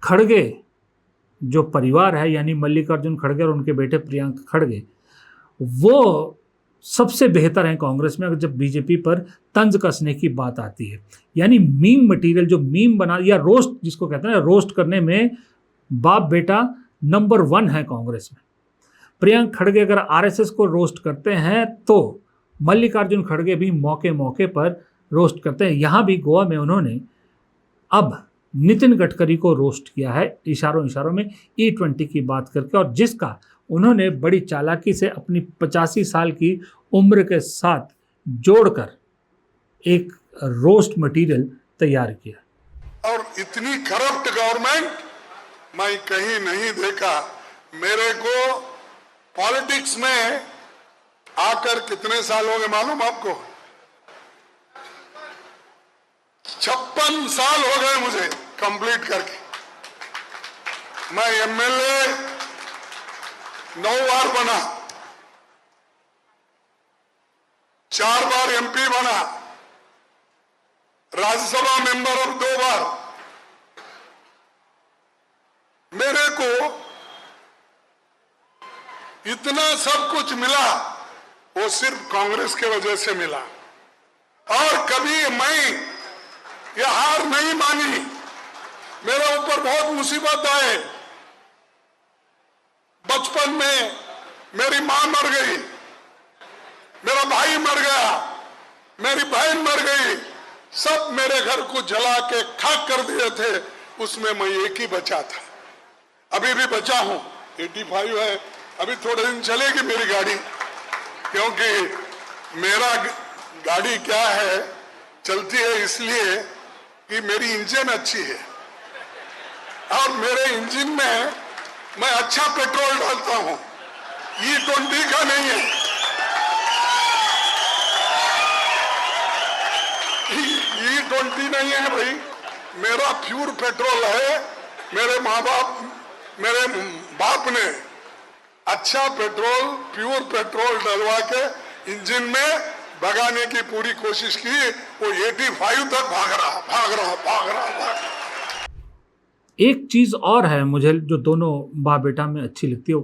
खड़गे जो परिवार है, यानी मल्लिकार्जुन खड़गे और उनके बेटे प्रियंक खड़गे, वो सबसे बेहतर हैं कांग्रेस में अगर जब बीजेपी पर तंज कसने की बात आती है। यानी मीम मटेरियल, जो मीम बना या रोस्ट जिसको कहते हैं ना, रोस्ट करने में बाप बेटा नंबर 1 है कांग्रेस में। प्रियंक खड़गे अगर आरएसएस को रोस्ट करते हैं तो मल्लिकार्जुन खड़गे भी मौके मौके पर रोस्ट करते हैं। यहाँ भी गोवा में उन्होंने अब नितिन गडकरी को रोस्ट किया है इशारों इशारों में E20 की बात करके, और जिसका उन्होंने बड़ी चालाकी से अपनी 85 साल की उम्र के साथ जोड़कर एक रोस्ट मटेरियल तैयार किया। और इतनी करप्ट गवर्नमेंट मैं कहीं नहीं देखा। मेरे को पॉलिटिक्स में आकर कितने साल हो गए मालूम आपको? 56 साल हो गए मुझे कंप्लीट करके। मैं एमएलए 9 बार बना, 4 बार एमपी बना, राज्यसभा मेंबर अब 2 बार। मेरे को इतना सब कुछ मिला वो सिर्फ कांग्रेस के वजह से मिला। और कभी मैं ये हार नहीं मानी। मेरे ऊपर बहुत मुसीबत आए। बचपन में मेरी मां मर गई, मेरा भाई मर गया, मेरी बहन मर गई, सब मेरे घर को जला के खाक कर दिए थे। उसमें मैं एक ही बचा था, अभी भी बचा हूं। 85 है, अभी थोड़े दिन चलेगी मेरी गाड़ी, क्योंकि मेरा गाड़ी क्या है, चलती है इसलिए कि मेरी इंजन अच्छी है और मेरे इंजन में मैं अच्छा पेट्रोल डालता हूं। E20 का नहीं है, E20 नहीं है भाई, मेरा प्योर पेट्रोल है। मेरे माँ बाप, मेरे बाप ने अच्छा पेट्रोल, प्योर पेट्रोल डलवा के इंजन में भगाने की पूरी कोशिश की। वो 85 तक भाग रहा। एक चीज और है मुझे जो दोनों बाप बेटा में अच्छी लगती है,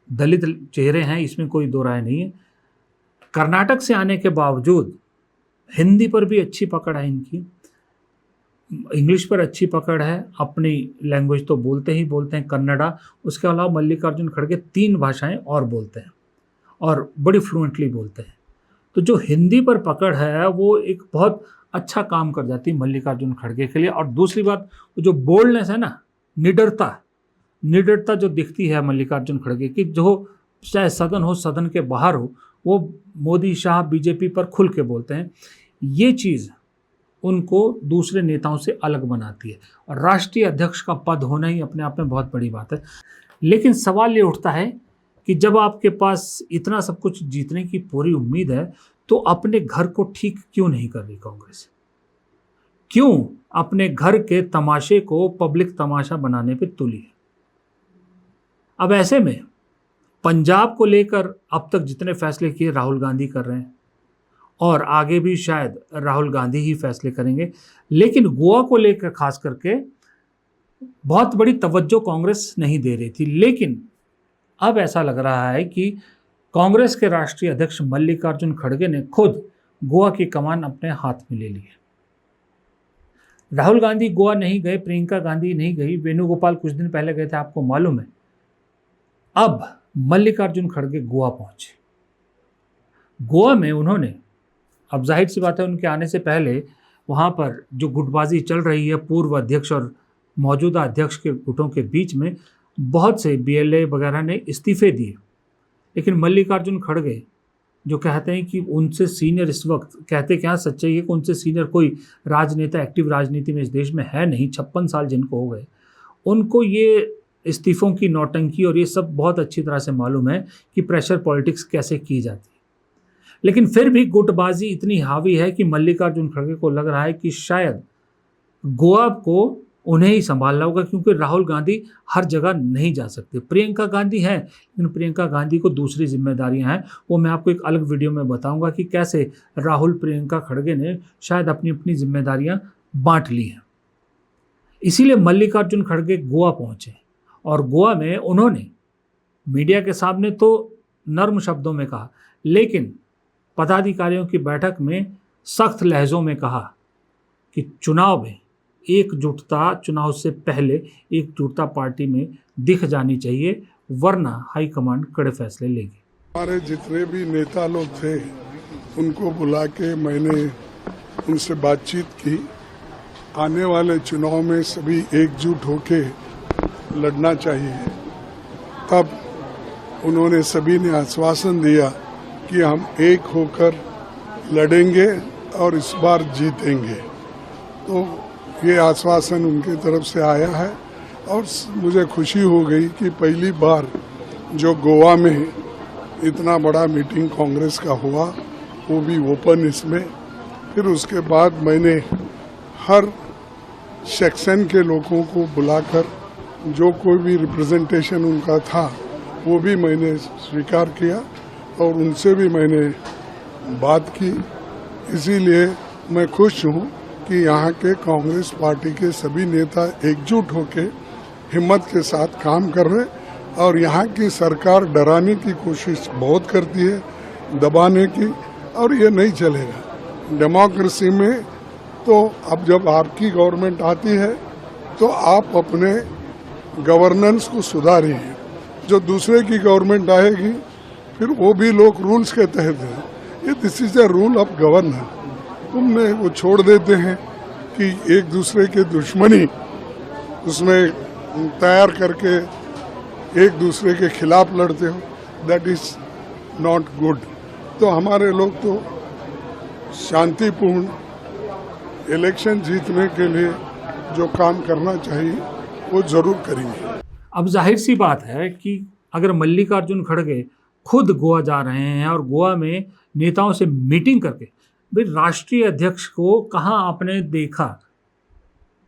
दलित चेहरे हैं, इसमें कोई दो राय नहीं है। कर्नाटक से आने के बावजूद हिंदी पर भी अच्छी पकड़ है इनकी, इंग्लिश पर अच्छी पकड़ है, अपनी लैंग्वेज तो बोलते ही बोलते हैं कन्नड़ा। उसके अलावा मल्लिकार्जुन खड़गे 3 भाषाएं और बोलते हैं और बड़ी फ्लुएंटली बोलते हैं। तो जो हिंदी पर पकड़ है वो एक बहुत अच्छा काम कर जाती है मल्लिकार्जुन खड़गे के लिए। और दूसरी बात, वो जो बोल्डनेस है ना, निडरता जो दिखती है मल्लिकार्जुन खड़गे की, जो चाहे सदन हो, सदन के बाहर हो, वो मोदी शाह बीजेपी पर खुल के बोलते हैं। ये चीज़ उनको दूसरे नेताओं से अलग बनाती है। और राष्ट्रीय अध्यक्ष का पद होना ही अपने आप में बहुत बड़ी बात है। लेकिन सवाल ये उठता है कि जब आपके पास इतना सब कुछ जीतने की पूरी उम्मीद है तो अपने घर को ठीक क्यों नहीं कर रही कांग्रेस? क्यों अपने घर के तमाशे को पब्लिक तमाशा बनाने पे तुली है? अब ऐसे में पंजाब को लेकर अब तक जितने फैसले किए राहुल गांधी कर रहे हैं और आगे भी शायद राहुल गांधी ही फैसले करेंगे। लेकिन गोवा को लेकर खास करके बहुत बड़ी तवज्जो कांग्रेस नहीं दे रही थी। लेकिन अब ऐसा लग रहा है कि कांग्रेस के राष्ट्रीय अध्यक्ष मल्लिकार्जुन खड़गे ने खुद गोवा की कमान अपने हाथ में ले ली है। राहुल गांधी गोवा नहीं गए, प्रियंका गांधी नहीं गई, वेणुगोपाल कुछ दिन पहले गए थे, आपको मालूम है। अब मल्लिकार्जुन खड़गे गोवा पहुंचे। गोवा में उन्होंने, अब जाहिर सी बात है उनके आने से पहले वहाँ पर जो गुटबाजी चल रही है पूर्व अध्यक्ष और मौजूदा अध्यक्ष के गुटों के बीच में, बहुत से BLA वगैरह ने इस्तीफे दिए। लेकिन मल्लिकार्जुन खड़गे जो कहते हैं कि उनसे सीनियर, इस वक्त कहते क्या सच्चाई है कि उनसे सीनियर कोई राजनेता एक्टिव राजनीति में इस देश में है नहीं। 56 साल जिनको हो गए, उनको ये इस्तीफों की नौटंकी और ये सब बहुत अच्छी तरह से मालूम है कि प्रेशर पॉलिटिक्स कैसे की जाती है। लेकिन फिर भी गुटबाजी इतनी हावी है कि मल्लिकार्जुन खड़गे को लग रहा है कि शायद गोवा को उन्हें ही संभालना होगा, क्योंकि राहुल गांधी हर जगह नहीं जा सकते। प्रियंका गांधी है, लेकिन प्रियंका गांधी को दूसरी जिम्मेदारियां हैं। वो मैं आपको एक अलग वीडियो में बताऊंगा कि कैसे राहुल प्रियंका खड़गे ने शायद अपनी अपनी जिम्मेदारियां बांट ली हैं। इसीलिए मल्लिकार्जुन खड़गे गोवा पहुंचे और गोवा में उन्होंने मीडिया के सामने तो नर्म शब्दों में कहा, लेकिन पदाधिकारियों की बैठक में सख्त लहजों में कहा कि चुनाव में एकजुटता, चुनाव से पहले एकजुटता पार्टी में दिख जानी चाहिए, वरना हाईकमांड कड़े फैसले लेगी। हमारे जितने भी नेता लोग थे उनको बुला के मैंने उनसे बातचीत की। आने वाले चुनाव में सभी एकजुट होके लड़ना चाहिए। तब उन्होंने सभी ने आश्वासन दिया कि हम एक होकर लड़ेंगे और इस बार जीतेंगे। तो ये आश्वासन उनके तरफ से आया है और मुझे खुशी हो गई कि पहली बार जो गोवा में इतना बड़ा मीटिंग कांग्रेस का हुआ, वो भी ओपन इसमें। फिर उसके बाद मैंने हर सेक्शन के लोगों को बुलाकर जो कोई भी रिप्रेजेंटेशन उनका था वो भी मैंने स्वीकार किया और उनसे भी मैंने बात की। इसीलिए मैं खुश हूँ कि यहाँ के कांग्रेस पार्टी के सभी नेता एकजुट होकर हिम्मत के साथ काम कर रहे और यहाँ की सरकार डराने की कोशिश बहुत करती है, दबाने की, और ये नहीं चलेगा। डेमोक्रेसी में तो अब जब आपकी गवर्नमेंट आती है तो आप अपने गवर्नेंस को सुधारिए। जो दूसरे की गवर्नमेंट आएगी फिर वो भी लोग रूल्स के तहत है। ये this is the rule of governor. तुमने वो छोड़ देते हैं कि एक दूसरे के दुश्मनी उसमें तैयार करके एक दूसरे के खिलाफ लड़ते हो, दैट इज नॉट गुड। तो हमारे लोग तो शांतिपूर्ण इलेक्शन जीतने के लिए जो काम करना चाहिए वो जरूर करेंगे। अब जाहिर सी बात है कि अगर मल्लिकार्जुन खड़गे खुद गोवा जा रहे हैं और गोवा में नेताओं से मीटिंग करके, भाई राष्ट्रीय अध्यक्ष को कहाँ आपने देखा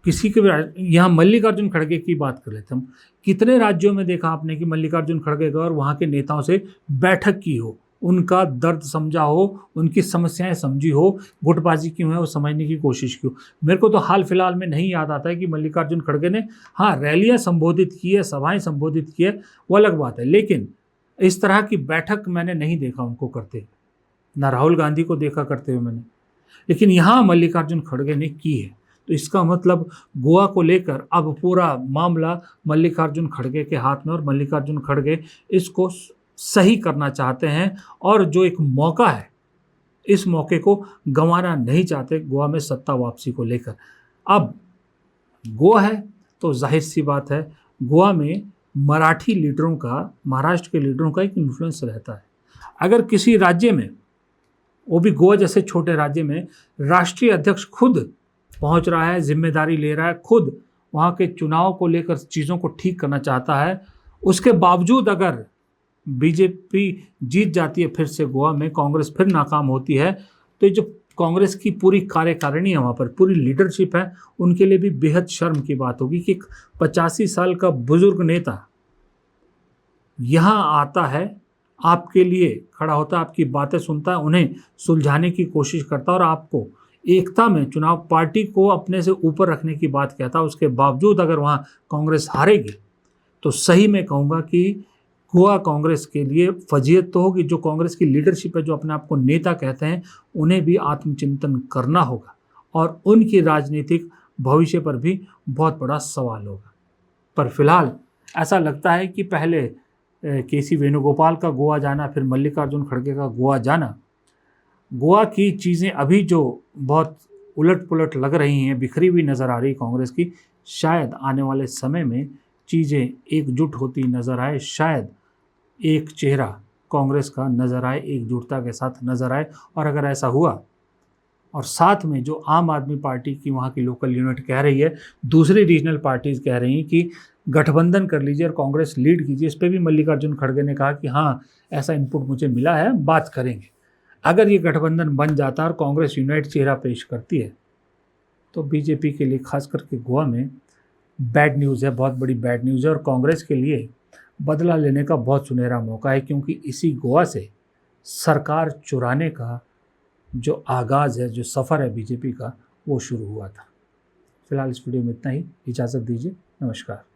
किसी के, यहाँ मल्लिकार्जुन खड़गे की बात कर लेते हम, कितने राज्यों में देखा आपने कि मल्लिकार्जुन खड़गे गए और वहाँ के नेताओं से बैठक की हो, उनका दर्द समझा हो, उनकी समस्याएं समझी हो, गुटबाजी की है वो समझने की कोशिश की हो। मेरे को तो हाल फिलहाल में नहीं याद आता है कि मल्लिकार्जुन खड़गे ने हाँ रैलियां संबोधित की है, सभाएं संबोधित की है, वो अलग बात है, लेकिन इस तरह की बैठक मैंने नहीं देखा उनको करते, ना राहुल गांधी को देखा करते हुए मैंने, लेकिन यहाँ मल्लिकार्जुन खड़गे ने की है। तो इसका मतलब गोवा को लेकर अब पूरा मामला मल्लिकार्जुन खड़गे के हाथ में, और मल्लिकार्जुन खड़गे इसको सही करना चाहते हैं और जो एक मौका है इस मौके को गंवाना नहीं चाहते गोवा में सत्ता वापसी को लेकर। अब गोवा है तो जाहिर सी बात है गोवा में मराठी लीडरों का, महाराष्ट्र के लीडरों का एक इन्फ्लुएंस रहता है। अगर किसी राज्य में, वो भी गोवा जैसे छोटे राज्य में, राष्ट्रीय अध्यक्ष खुद पहुंच रहा है, जिम्मेदारी ले रहा है, खुद वहाँ के चुनाव को लेकर चीज़ों को ठीक करना चाहता है, उसके बावजूद अगर बीजेपी जीत जाती है फिर से गोवा में, कांग्रेस फिर नाकाम होती है, तो ये जो कांग्रेस की पूरी कार्यकारिणी है, वहाँ पर पूरी लीडरशिप है, उनके लिए भी बेहद शर्म की बात होगी कि 85 साल का बुजुर्ग नेता यहाँ आता है, आपके लिए खड़ा होता है, आपकी बातें सुनता है, उन्हें सुलझाने की कोशिश करता है और आपको एकता में चुनाव पार्टी को अपने से ऊपर रखने की बात कहता है। उसके बावजूद अगर वहाँ कांग्रेस हारेगी तो सही में कहूँगा कि गोवा कांग्रेस के लिए फजीयत तो होगी। जो कांग्रेस की लीडरशिप है, जो अपने आप को नेता कहते हैं, उन्हें भी आत्मचिंतन करना होगा और उनकी राजनीतिक भविष्य पर भी बहुत बड़ा सवाल होगा। पर फिलहाल ऐसा लगता है कि पहले केसी वेणुगोपाल का गोवा जाना, फिर मल्लिकार्जुन खड़गे का गोवा जाना, गोवा की चीज़ें अभी जो बहुत उलट पुलट लग रही हैं, बिखरी हुई नज़र आ रही कांग्रेस की, शायद आने वाले समय में चीज़ें एकजुट होती नज़र आए, शायद एक चेहरा कांग्रेस का नज़र आए, एकजुटता के साथ नज़र आए। और अगर ऐसा हुआ और साथ में जो आम आदमी पार्टी की वहाँ की लोकल यूनिट कह रही है, दूसरी रीजनल पार्टीज़ कह रही हैं कि गठबंधन कर लीजिए और कांग्रेस लीड कीजिए, इस पर भी मल्लिकार्जुन खड़गे ने कहा कि हाँ ऐसा इनपुट मुझे मिला है, बात करेंगे। अगर ये गठबंधन बन जाता है और कांग्रेस यूनाइट चेहरा पेश करती है तो बीजेपी के लिए खास करके गोवा में बैड न्यूज़ है, बहुत बड़ी बैड न्यूज़ है, और कांग्रेस के लिए बदला लेने का बहुत सुनहरा मौका है, क्योंकि इसी गोवा से सरकार चुराने का जो आगाज़ है, जो सफ़र है बीजेपी का, वो शुरू हुआ था। फिलहाल इस वीडियो में इतना ही, इजाज़त दीजिए, नमस्कार।